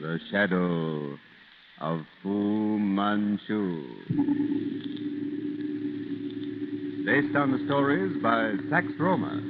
The Shadow of Fu Manchu. Based on the stories by Sax Roma.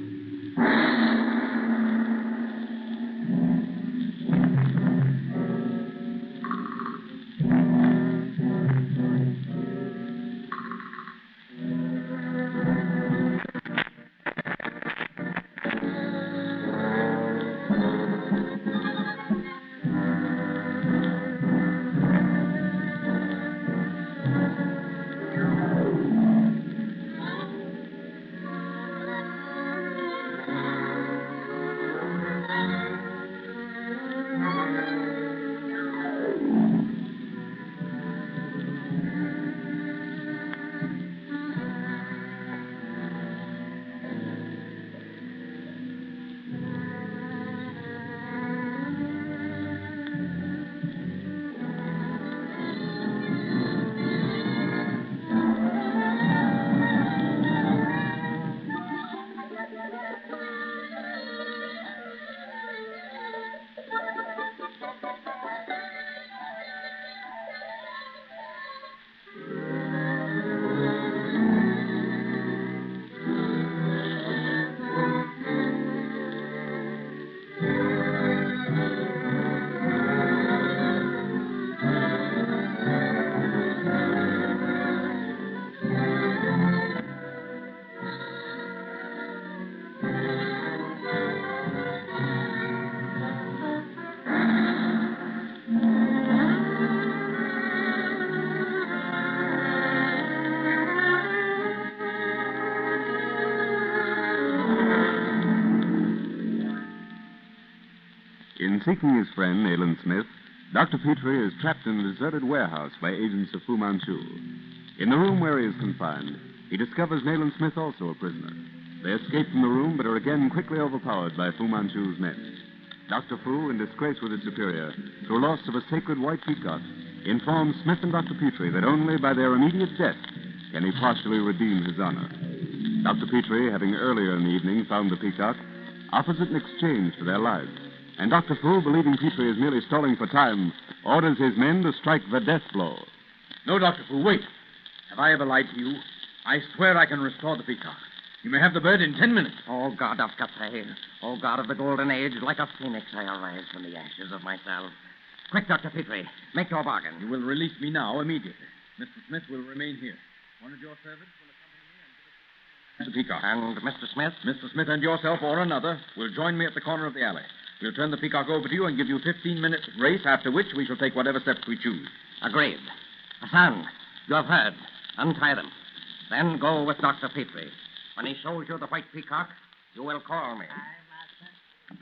In seeking his friend, Nayland Smith, Dr. Petrie is trapped in a deserted warehouse by agents of Fu Manchu. In the room where he is confined, he discovers Nayland Smith also a prisoner. They escape from the room, but are again quickly overpowered by Fu Manchu's men. Dr. Fu, in disgrace with his superior, through loss of a sacred white peacock, informs Smith and Dr. Petrie that only by their immediate death can he partially redeem his honor. Dr. Petrie, having earlier in the evening found the peacock, offers it in exchange for their lives. And Dr. Fu, believing Petrie is merely stalling for time, orders his men to strike the death blow. No, Dr. Fu, wait. Have I ever lied to you? I swear I can restore the peacock. You may have the bird in 10 minutes. Oh, God of Cathay. Oh, God of the Golden Age, like a phoenix I arise from the ashes of myself. Quick, Dr. Petrie, make your bargain. You will release me now, immediately. Mr. Smith will remain here. One of your servants will accompany me and the peacock. And Mr. Smith? Mr. Smith and yourself or another will join me at the corner of the alley. We'll turn the peacock over to you and give you 15 minutes grace, after which we shall take whatever steps we choose. Agreed. Hassan, you have heard. Untie them. Then go with Dr. Petrie. When he shows you the white peacock, you will call me.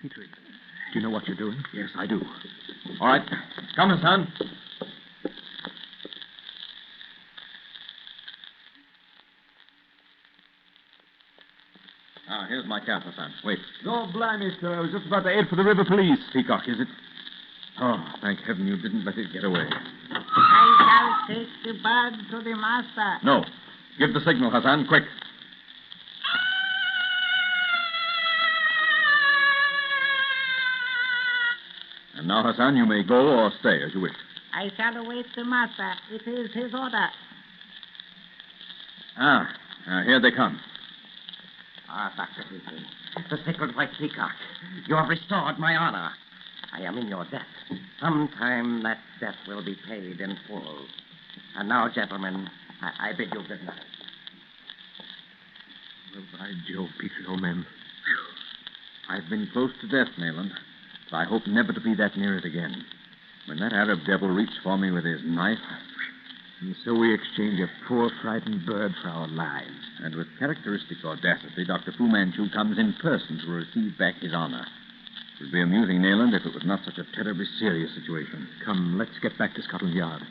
Petrie, do you know what you're doing? Yes, I do. All right. Come, Hassan. Here's my cap, Hassan. Wait. No, blimey, sir. I was just about to head for the river police. Peacock, is it? Oh, thank heaven you didn't let it get away. I shall take the bird to the master. No. Give the signal, Hassan, quick. And now, Hassan, you may go or stay as you wish. I shall await the master. It is his order. Here they come. Dr. Petrie, the sacred white peacock. You have restored my honor. I am in your debt. Sometime that debt will be paid in full. And now, gentlemen, I bid you good night. Well, by Jove, Petrie, old man. I've been close to death, Nayland, but I hope never to be that near it again. When that Arab devil reached for me with his knife... And so we exchange a poor, frightened bird for our lives. And with characteristic audacity, Dr. Fu Manchu comes in person to receive back his honor. It would be amusing, Nayland, if it was not such a terribly serious situation. Come, let's get back to Scotland Yard.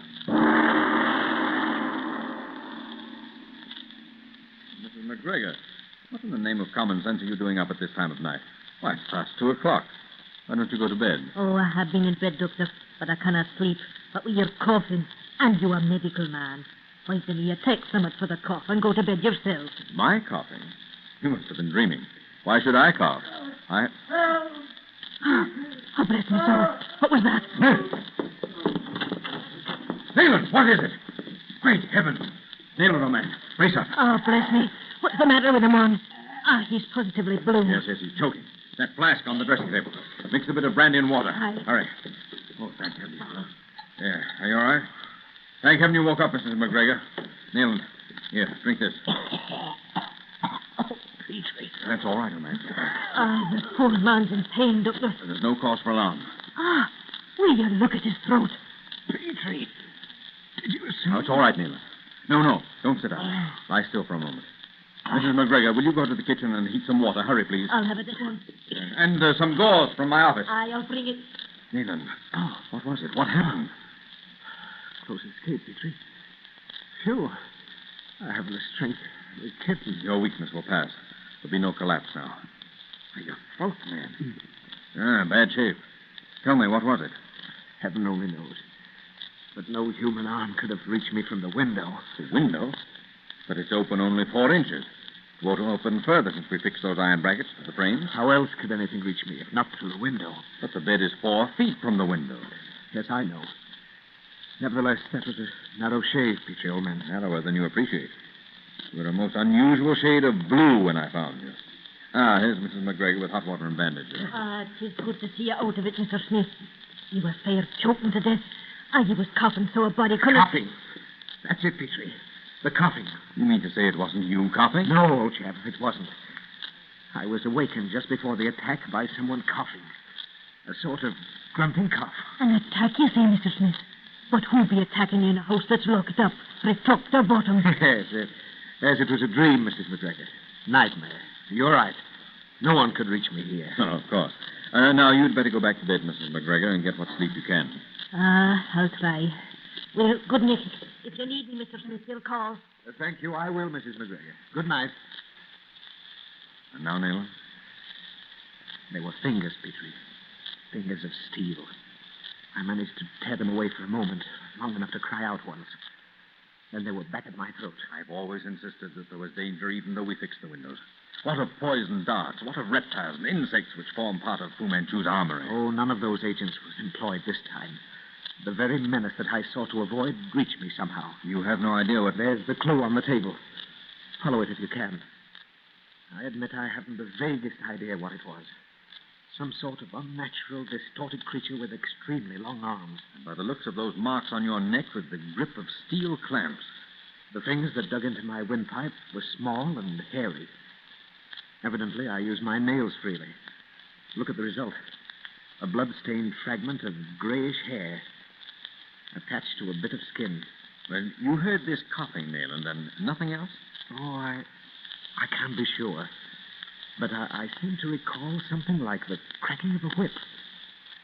Mrs. McGregor, what in the name of common sense are you doing up at this time of night? Why, it's past 2 o'clock. Why don't you go to bed? Oh, I have been in bed, Doctor, but I cannot sleep. But with your coughing, and you a medical man, why don't you take something for the cough and go to bed yourself? My coughing? You must have been dreaming. Why should I cough? Oh, bless me, sir. What was that? Nayland, what is it? Great heavens. Nayland, old man, brace up. Oh, bless me. What's the matter with him, on? He's positively blue. Yes, he's choking. That flask on the dressing table. Mix a bit of brandy and water. Aye. Hurry. Oh, thank heaven. Yeah, are you all right? Thank heaven you woke up, Mrs. McGregor. Nayland, here, drink this. Petrie. That's all right, old man. The poor man's in pain, Doctor. There's no cause for alarm. Will you look at his throat? Petrie, did you see? Oh, it's all right, Nayland. No, don't sit up. Lie still for a moment. Mrs. McGregor, will you go to the kitchen and heat some water? Hurry, please. I'll have it at once. And some gauze from my office. I'll bring it. Nayland, what was it? What happened? Close escape, Petrie. Phew. I have the strength of a kitten. Your weakness will pass. There'll be no collapse now. You're froth, man. Bad shape. Tell me, what was it? Heaven only knows. But no human arm could have reached me from the window. The window? But it's open only 4 inches. It won't open further since we fixed those iron brackets for the frames. How else could anything reach me if not through the window? But the bed is 4 feet from the window. Yes, I know. Nevertheless, that was a narrow shave, Petrie, old man. Narrower than you appreciate. You were a most unusual shade of blue when I found you. Here's Mrs. McGregor with hot water and bandages. Tis good to see you out of it, Mr. Smith. You were fair choking to death. You was coughing so a body couldn't... Coughing. That's it, Petrie. The coughing. You mean to say it wasn't you coughing? No, old chap, it wasn't. I was awakened just before the attack by someone coughing. A sort of grunting cough. An attack, you say, Mr. Smith? But who'll be attacking you in a house that's locked up, reflocked or bottom? Yes, it was a dream, Mrs. McGregor. Nightmare. You're right. No one could reach me here. Oh, of course. Now, you'd better go back to bed, Mrs. McGregor, and get what sleep you can. I'll try. Well, good night. If you need me, Mr. Smith, you'll call. Thank you, I will, Mrs. McGregor. Good night. And now, Nayland? They were fingers, Petrie. Fingers of steel. I managed to tear them away for a moment, long enough to cry out once. Then they were back at my throat. I've always insisted that there was danger even though we fixed the windows. What of poison darts? What of reptiles and insects which form part of Fu Manchu's armory? Oh, none of those agents was employed this time. The very menace that I sought to avoid reached me somehow. You have no idea what... There's the clue on the table. Follow it if you can. I admit I haven't the vaguest idea what it was. Some sort of unnatural, distorted creature with extremely long arms. And by the looks of those marks on your neck with the grip of steel clamps. The things that dug into my windpipe were small and hairy. Evidently, I used my nails freely. Look at the result. A blood-stained fragment of grayish hair attached to a bit of skin. Well, you heard this coughing, Nayland, and nothing else? Oh, I can't be sure. But I seem to recall something like the cracking of a whip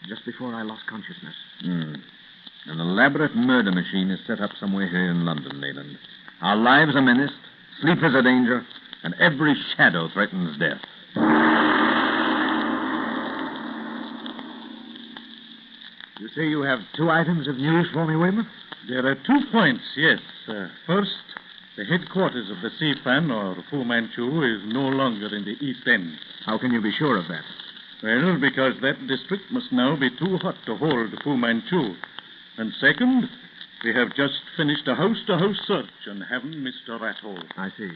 just before I lost consciousness. An elaborate murder machine is set up somewhere here in London, Nayland. Our lives are menaced, sleep is a danger, and every shadow threatens death. You say you have 2 items of news for me, Weymouth? There are 2 points, yes. First, the headquarters of the Seafan, or Fu Manchu, is no longer in the East End. How can you be sure of that? Well, because that district must now be too hot to hold Fu Manchu. And second, we have just finished a house-to-house search and haven't missed a rat hole. I see.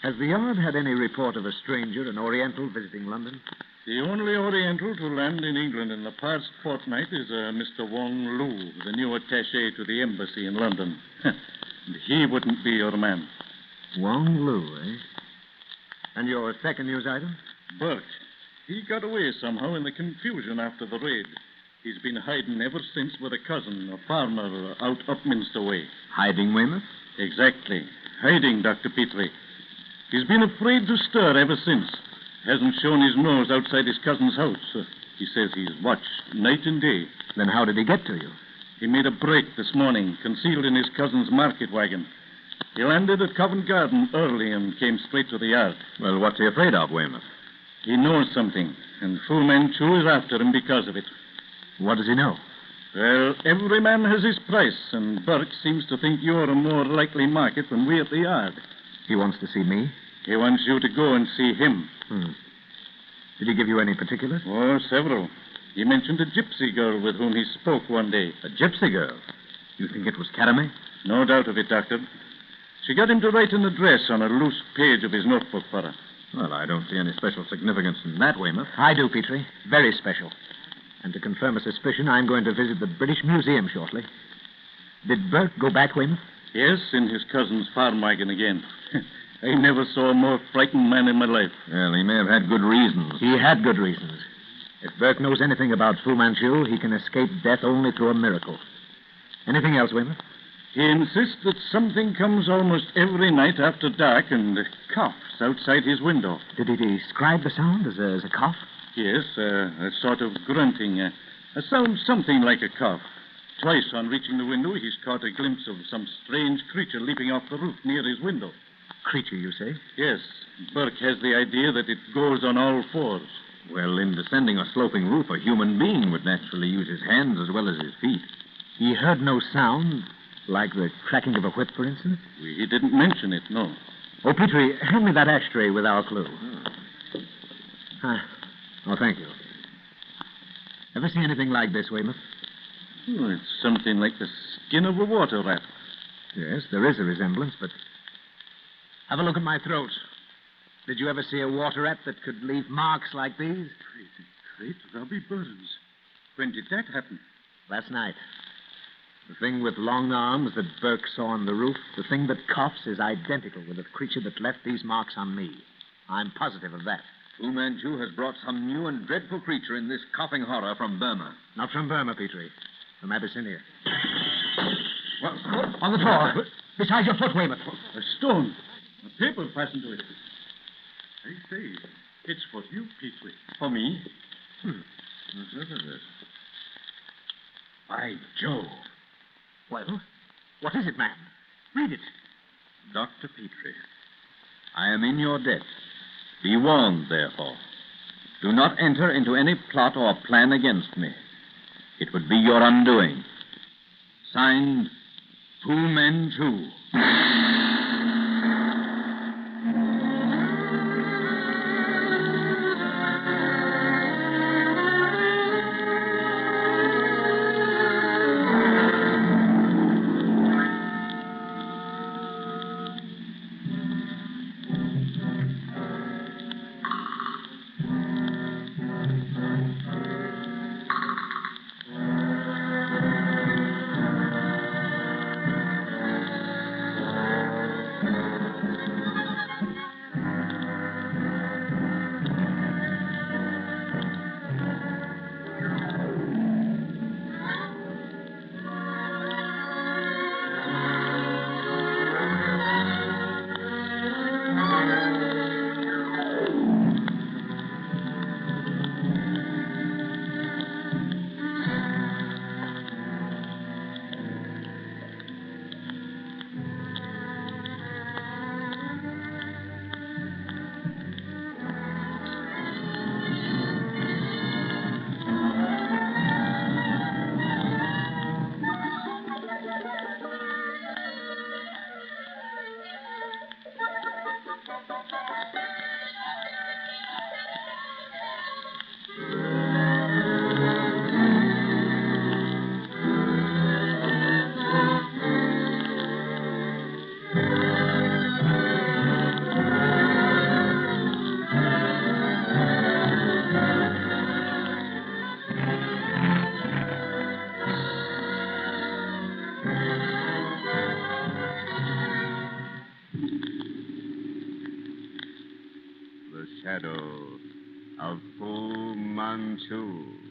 Has the Yard had any report of a stranger, an Oriental, visiting London? The only Oriental to land in England in the past fortnight is Mr. Wong Lu, the new attaché to the embassy in London. And he wouldn't be your man. Wong Lu, eh? And your second news item? Burke. He got away somehow in the confusion after the raid. He's been hiding ever since with a cousin, a farmer, out Upminster way. Hiding, Weymouth? Exactly. Hiding, Dr. Petrie. He's been afraid to stir ever since. Hasn't shown his nose outside his cousin's house. He says he's watched night and day. Then how did he get to you? He made a break this morning, concealed in his cousin's market wagon. He landed at Covent Garden early and came straight to the Yard. Well, what's he afraid of, Weymouth? He knows something, and Fu Manchu is after him because of it. What does he know? Well, every man has his price, and Burke seems to think you're a more likely market than we at the Yard. He wants to see me? He wants you to go and see him. Did he give you any particulars? Oh, several. He mentioned a gypsy girl with whom he spoke one day. A gypsy girl? You think it was Karame? No doubt of it, Doctor. She got him to write an address on a loose page of his notebook for her. Well, I don't see any special significance in that, Weymouth. I do, Petrie. Very special. And to confirm a suspicion, I'm going to visit the British Museum shortly. Did Burke go back, Weymouth? Yes, in his cousin's farm wagon again. I never saw a more frightened man in my life. Well, he may have had good reasons. He had good reasons. If Burke knows anything about Fu Manchu, he can escape death only through a miracle. Anything else, Weymouth? He insists that something comes almost every night after dark and coughs outside his window. Did he describe the sound as a cough? Yes, a sort of grunting, a sound something like a cough. Twice on reaching the window, he's caught a glimpse of some strange creature leaping off the roof near his window. Creature, you say? Yes, Burke has the idea that it goes on all fours. Well, in descending a sloping roof, a human being would naturally use his hands as well as his feet. He heard no sound, like the cracking of a whip, for instance? He didn't mention it, no. Oh, Petrie, hand me that ashtray with our clue. Oh, thank you. Ever see anything like this, Weymouth? Oh, it's something like the skin of a water rat. Yes, there is a resemblance, but... Have a look at my throat. Did you ever see a water rat that could leave marks like these? Great Robbie Burns. When did that happen? Last night. The thing with long arms that Burke saw on the roof, the thing that coughs, is identical with the creature that left these marks on me. I'm positive of that. Fu Manchu has brought some new and dreadful creature in this coughing horror from Burma. Not from Burma, Petrie. From Abyssinia. What? On the floor. Beside your foot, Weymouth. A stone. A paper fastened to it. I say, it's for you, Petrie. For me? Look at this. By Jove. Well, what is it, man? Read it. Dr. Petrie, I am in your debt. Be warned, therefore. Do not enter into any plot or plan against me. It would be your undoing. Signed, Fu Manchu. The shadow of Fu Manchu.